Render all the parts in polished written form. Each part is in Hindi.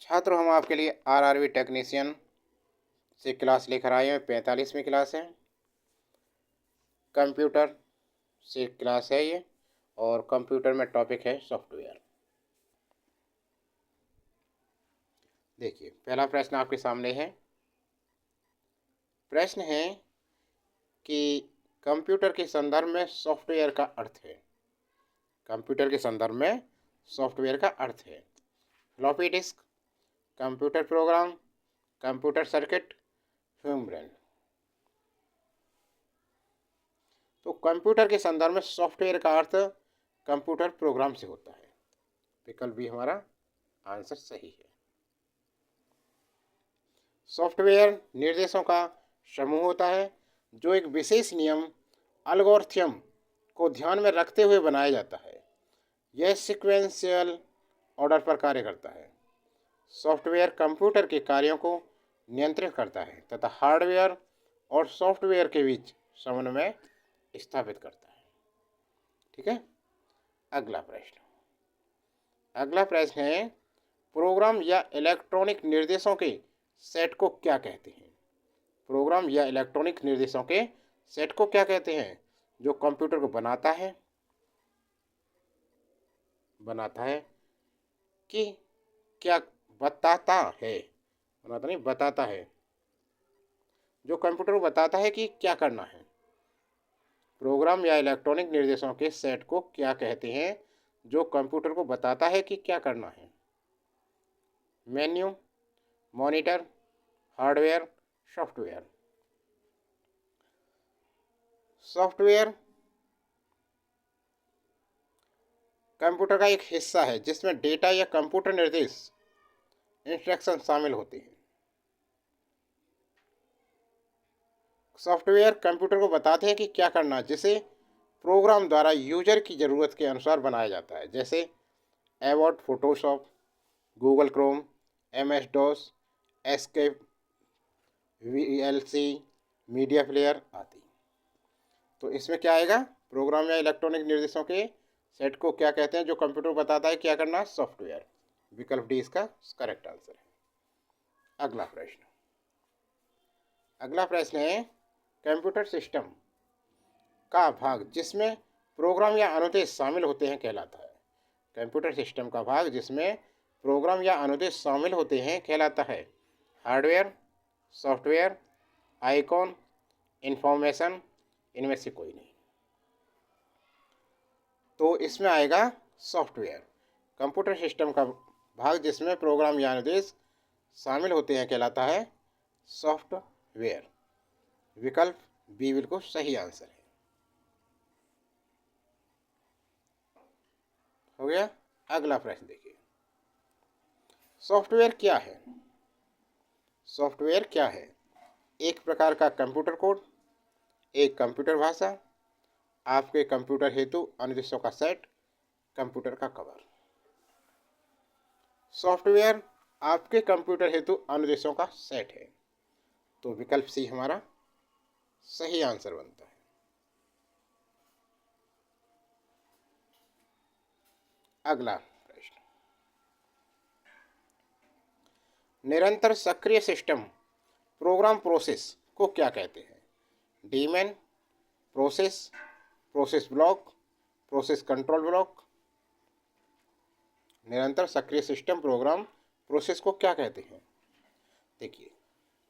छात्रों, हम आपके लिए आरआरबी टेक्नीशियन से क्लास लेकर आए हैं। 45वीं क्लास है, कंप्यूटर से क्लास है ये, और कंप्यूटर में टॉपिक है सॉफ्टवेयर। देखिए, पहला प्रश्न आपके सामने है। प्रश्न है कि कंप्यूटर के संदर्भ में सॉफ्टवेयर का अर्थ है। कंप्यूटर के संदर्भ में सॉफ्टवेयर का अर्थ है floppy disk, computer program, computer circuit, human brain. तो कंप्यूटर के संदर्भ में सॉफ्टवेयर का अर्थ कंप्यूटर प्रोग्राम से होता है। विकल्प भी हमारा आंसर सही है। सॉफ्टवेयर निर्देशों का समूह होता है जो एक विशेष नियम एल्गोरिथम को ध्यान में रखते हुए बनाया जाता है। यह सीक्वेंशियल ऑर्डर पर कार्य करता है। सॉफ्टवेयर कंप्यूटर के कार्यों को नियंत्रित करता है तथा हार्डवेयर और सॉफ्टवेयर के बीच समन्वय स्थापित करता है। ठीक है। अगला प्रश्न है, प्रोग्राम या इलेक्ट्रॉनिक निर्देशों के सेट को क्या कहते हैं? प्रोग्राम या इलेक्ट्रॉनिक निर्देशों के सेट को क्या कहते हैं जो कंप्यूटर को बनाता है कि क्या बताता है, बनाता नहीं, बताता है, जो कंप्यूटर को बताता है कि क्या करना है। प्रोग्राम या इलेक्ट्रॉनिक निर्देशों के सेट को क्या कहते हैं जो कंप्यूटर को बताता है कि क्या करना है? Menu, monitor, hardware, software. Software computer का एक हिस्सा है जिसमें डेटा या कंप्यूटर निर्देश इंस्ट्रक्शन शामिल होते हैं। सॉफ्टवेयर कंप्यूटर को बताते हैं कि क्या करना है, जिसे प्रोग्राम द्वारा यूजर की ज़रूरत के अनुसार बनाया जाता है, जैसे Avast, Photoshop, Google Chrome, MS DOS, Skype, VLC, media player आदि। तो इसमें क्या आएगा? प्रोग्राम या इलेक्ट्रॉनिक निर्देशों के सेट को क्या कहते हैं जो कंप्यूटर को बताता है क्या करना? सॉफ्टवेयर। विकल्प डी इसका करेक्ट आंसर है। अगला प्रश्न है, कंप्यूटर सिस्टम का भाग जिसमें प्रोग्राम या अनुदेश शामिल होते हैं कहलाता है। कंप्यूटर सिस्टम का भाग जिसमें प्रोग्राम या अनुदेश शामिल होते हैं कहलाता है हार्डवेयर, सॉफ्टवेयर, आइकॉन, इंफॉर्मेशन। इनमें से कोई नहीं। तो इसमें आएगा सॉफ्टवेयर। कंप्यूटर सिस्टम का भाग जिसमें प्रोग्राम या अनुदेश शामिल होते हैं कहलाता है सॉफ्टवेयर। विकल्प बी बिल्कुल सही आंसर है। हो गया। अगला प्रश्न देखिए, सॉफ्टवेयर क्या है? सॉफ्टवेयर क्या है? एक प्रकार का कंप्यूटर कोड, एक कंप्यूटर भाषा, आपके कंप्यूटर हेतु अनुदेशों का सेट, कंप्यूटर का कवर। सॉफ्टवेयर आपके कंप्यूटर हेतु अनुदेशों का सेट है। तो विकल्प सी हमारा सही आंसर बनता है। अगला प्रश्न, निरंतर सक्रिय सिस्टम प्रोग्राम प्रोसेस को क्या कहते हैं? Daemon, process, process block, process control block. निरंतर सक्रिय सिस्टम प्रोग्राम प्रोसेस को क्या कहते हैं? देखिए,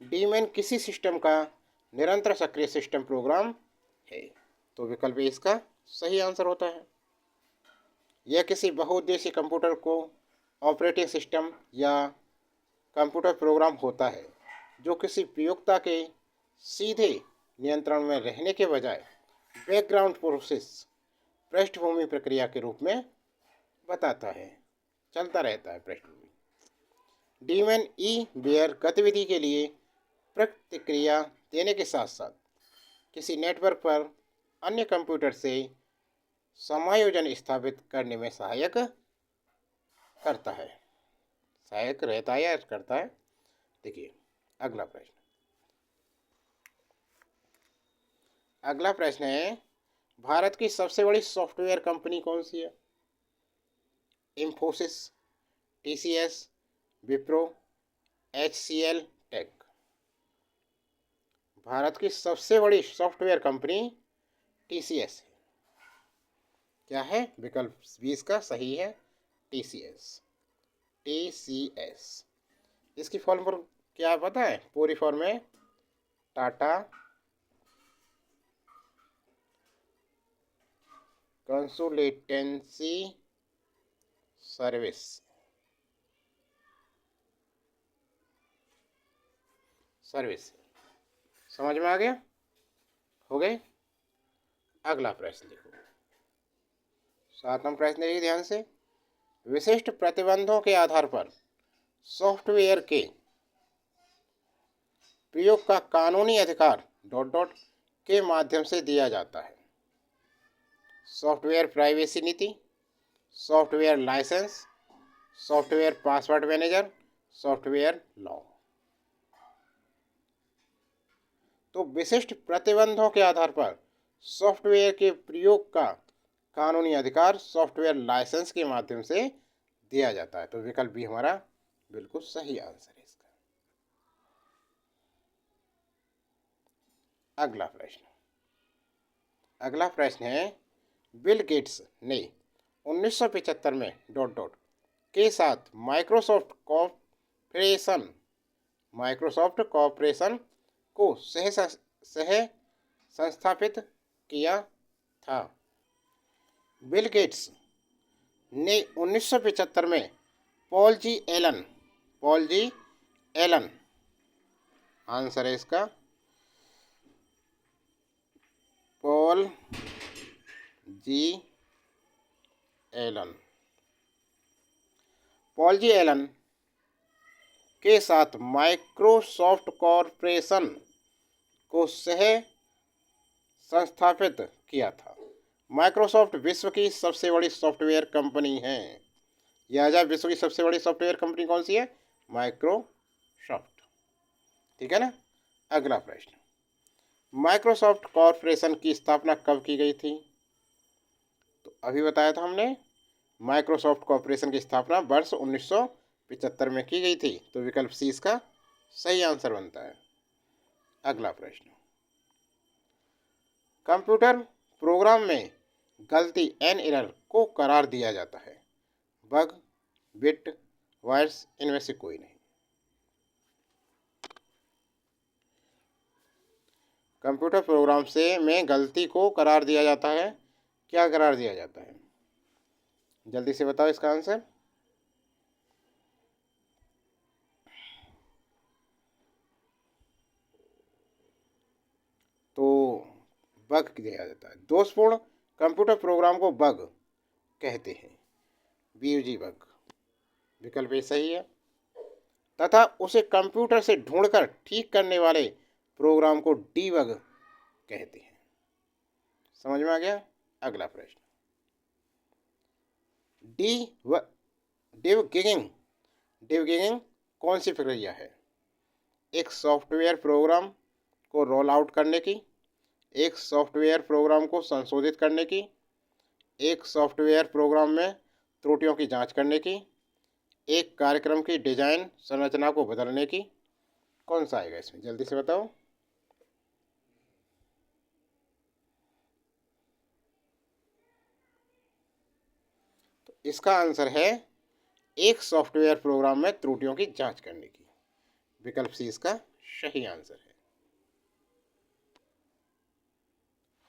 डीमैन किसी सिस्टम का निरंतर सक्रिय सिस्टम प्रोग्राम है। तो विकल्प इसका सही आंसर होता है। यह किसी बहुउद्देशीय कंप्यूटर को ऑपरेटिंग सिस्टम या कंप्यूटर प्रोग्राम होता है जो किसी प्रयोक्ता के सीधे नियंत्रण में रहने के बजाय बैकग्राउंड प्रोसेस, पृष्ठभूमि प्रक्रिया के रूप में बताता है, चलता रहता है पृष्ठभूमि। डीमैन ई बेयर गतिविधि के लिए प्रतिक्रिया देने के साथ साथ किसी नेटवर्क पर अन्य कंप्यूटर से समायोजन स्थापित करने में सहायक करता है, सहायक रहता है या करता है। देखिए, अगला प्रश्न है, भारत की सबसे बड़ी सॉफ्टवेयर कंपनी कौन सी है? Infosys, TCS, Wipro, HCL tech. Bharat की सबसे बड़ी सॉफ्टवेयर कंपनी TCS है। क्या है? विकल्प 20 का सही है TCS। TCS इसकी फॉर्म पर क्या है पता है? पूरी फॉर्म है टाटा कंसल्टेंसी सर्विस। समझ में आ गया? हो गए? अगला प्रश्न देखो, 7वां प्रश्न देखिए ध्यान से। विशिष्ट प्रतिबंधों के आधार पर सॉफ्टवेयर के प्रयोग का कानूनी अधिकार डॉट डॉट के माध्यम से दिया जाता है। सॉफ्टवेयर प्राइवेसी नीति, software licence, software password manager, software law. तो विशिष्ट प्रतिबंधों के आधार पर सॉफ्टवेयर के प्रयोग का कानूनी अधिकार सॉफ्टवेयर लाइसेंस के माध्यम से दिया जाता है। तो विकल्प भी हमारा बिल्कुल सही आंसर है इसका। अगला प्रश्न है, बिल गेट्स ने 1975 में डॉट डॉट के साथ माइक्रोसॉफ्ट कॉर्पोरेशन को सह संस्थापित किया था। बिल गेट्स ने 1975 में पॉल जी एलन आंसर है इसका, पॉल जी एलन के साथ माइक्रोसॉफ्ट कॉर्पोरेशन को सह संस्थापित किया था। माइक्रोसॉफ्ट विश्व की सबसे बड़ी सॉफ्टवेयर कंपनी है। लिहाजा विश्व की सबसे बड़ी सॉफ्टवेयर कंपनी कौन सी है? माइक्रोसॉफ्ट। ठीक है ना? अगला प्रश्न, माइक्रोसॉफ्ट कॉर्पोरेशन की स्थापना कब की गई थी? तो अभी बताया था हमने, माइक्रोसॉफ्ट कॉर्पोरेशन की स्थापना वर्ष 1975 में की गई थी। तो विकल्प सी इसका सही आंसर बनता है। अगला प्रश्न, कंप्यूटर प्रोग्राम में गलती एन एरर को करार दिया जाता है। बग, बिट, वायर्स, इनमें से कोई नहीं। कंप्यूटर प्रोग्राम में गलती को करार दिया जाता है। क्या करार दिया जाता है? जल्दी से बताओ इसका आंसर। तो बग दिया जाता है। दोषपूर्ण कंप्यूटर प्रोग्राम को बग कहते हैं, BUG बग। विकल्प ये सही है। तथा उसे कंप्यूटर से ढूंढकर ठीक करने वाले प्रोग्राम को डीबग कहते हैं। समझ में आ गया? अगला प्रश्न, डिबगिंग कौन सी प्रक्रिया है? एक सॉफ्टवेयर प्रोग्राम को रोल आउट करने की, एक सॉफ्टवेयर प्रोग्राम को संशोधित करने की, एक सॉफ्टवेयर प्रोग्राम में त्रुटियों की जांच करने की, एक कार्यक्रम की डिजाइन संरचना को बदलने की। कौन सा आएगा इसमें? जल्दी से बताओ। तो इसका आंसर है एक सॉफ्टवेयर प्रोग्राम में त्रुटियों की जांच करने की। विकल्प सी इसका सही आंसर है।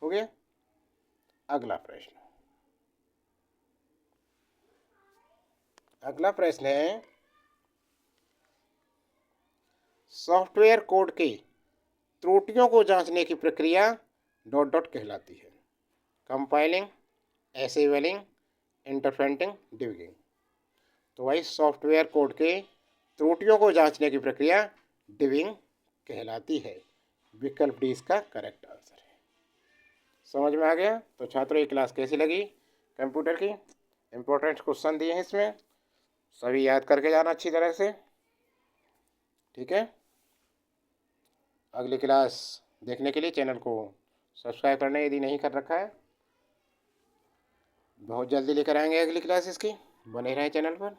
हो गया? अगला प्रश्न है, सॉफ्टवेयर कोड की त्रुटियों को जांचने की प्रक्रिया डॉट डॉट कहलाती है। Compiling, assembling, interpreting, debugging. तो भाई सॉफ्टवेयर कोड के त्रुटियों को जांचने की प्रक्रिया डिबगिंग कहलाती है। विकल्प डी इसका करेक्ट आंसर है। समझ में आ गया? तो छात्रों, ये क्लास कैसी लगी कंप्यूटर की? इम्पोर्टेंट क्वेश्चन दिए हैं इसमें, सभी याद करके जाना अच्छी तरह से। ठीक है? अगली क्लास देखने के लिए चैनल को सब्सक्राइब करना यदि नहीं कर रखा है। बहुत जल्दी लेकर आएंगे अगली क्लास इसकी, बने रहें चैनल पर।